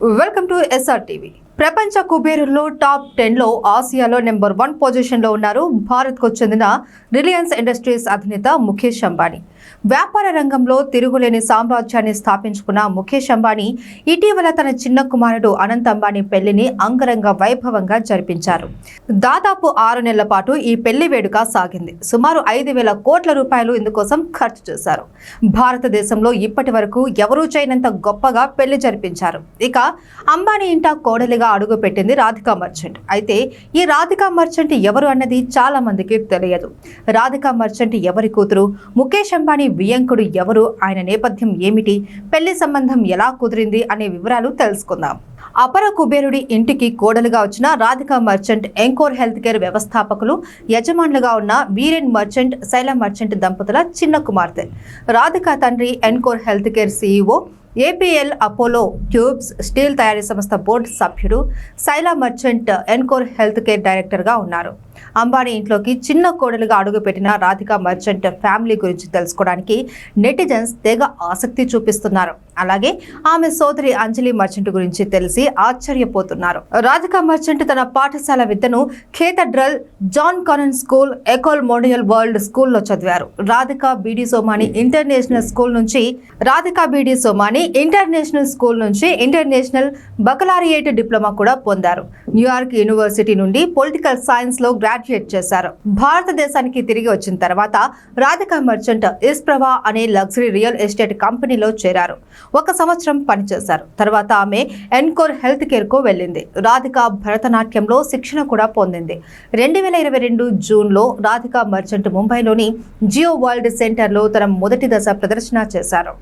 Welcome to SR TV. ప్రపంచ కుబేరుల్లో top 10లో ఆసియాలో number 1 పొజిషన్లో ఉన్నారు భారత్కు చెందిన రిలయన్స్ ఇండస్ట్రీస్ అధినేత ముఖేష్ అంబానీ. వ్యాపార రంగంలో తిరుగులేని సామ్రాజ్యాన్ని స్థాపించుకున్న ముఖేష్ అంబానీ ఇటీవల తన చిన్న కుమారుడు అనంత్ అంబానీ పెళ్లిని అంగరంగ వైభవంగా జరిపించారు. దాదాపు 6 నెలల పాటు ఈ పెళ్లి వేడుక సాగింది. సుమారు 5,000 కోట్ల రూపాయలు ఇందుకోసం ఖర్చు చేశారు. భారతదేశంలో ఇప్పటి వరకు ఎవరూ చేయనంత గొప్పగా పెళ్లి జరిపించారు. ఇక అంబానీ ఇంట కోడలిగా అడుగు పెట్టింది రాధికా మర్చెంట్. అయితే ఈ రాధికా మర్చెంట్ ఎవరు అన్నది చాలా మందికి తెలియదు. రాధికా మర్చెంట్ ఎవరి కూతురు, ముఖేష్ అంబానీ వియంకుడు ఎవరు, ఆయన నేపథ్యం ఏమిటి, పెళ్లి సంబంధం ఎలా కుదిరింది అనే వివరాలు తెలుసుకుందాం. అపర కుబేరుడి ఇంటికి కోడలుగా వచ్చిన రాధికా మర్చెంట్ ఎంకోర్ హెల్త్ కేర్ వ్యవస్థాపకులు, యజమానులుగా ఉన్న వీరేన్ మర్చెంట్, శైలా మర్చెంట్ దంపతుల చిన్న కుమార్తె. రాధికా తండ్రి encore health care CEO, APL Apollo tubes steel తయారీ సంస్థ బోర్డు సభ్యుడు. Shaila merchant encore health care డైరెక్టర్గా ఉన్నారు. అంబానీ ఇంట్లోకి చిన్న కోడలుగా అడుగుపెట్టిన రాధికా మర్చెంట్ ఫ్యామిలీ గురించి తెలుసుకోవడానికి నెటిజన్స్ తెగ ఆసక్తి చూపిస్తున్నారు. అలాగే ఆమె సోదరి అంజలి మర్చెంట్ గురించి తెలిసి ఆశ్చర్యపోతున్నారు. రాధికా మర్చెంట్ తన పాఠశాల విద్యను cathedral John Connon school, Ecole Mondiale world స్కూల్లో చదివారు. Radhika B D Somani international school నుంచి ఇంటర్నేషనల్ బకలారియేట్ డిప్లొమా కూడా పొందారు. న్యూయార్క్ యూనివర్సిటీ నుండి పొలిటికల్ సైన్స్ లో గ్రాడ్యుయేట్ చేశారు. భారతదేశానికి తిరిగి వచ్చిన తర్వాత రాధికా మర్చెంట్ ఇస్ప్రవా అనే లగ్జరీ రియల్ ఎస్టేట్ కంపెనీలో చేరారు. 1 సంవత్సరం పనిచేశారు. తర్వాత ఆమె ఎన్కోర్ హెల్త్ కేర్ కు వెళ్ళింది. రాధికా భరతనాట్యంలో శిక్షణ కూడా పొందింది. 2022 జూన్లో రాధికా మర్చెంట్ ముంబైలోని జియో వరల్డ్ సెంటర్లో తన మొదటి దశ ప్రదర్శన చేశారు.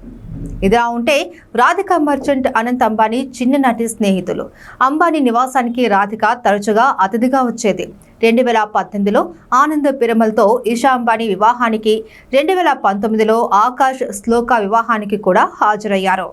ఇదిలా ఉంటే రాధికా మర్చెంట్, అనంత్ అంబానీ చిన్ననాటి స్నేహితులు. అంబానీ నివాసానికి రాధిక తరచుగా అతిథిగా వచ్చేది. 2018లో ఆనంద్ పిరమల్తో ఇషా అంబానీ వివాహానికి, 2019లో ఆకాష్ శ్లోక వివాహానికి కూడా హాజరయ్యారు.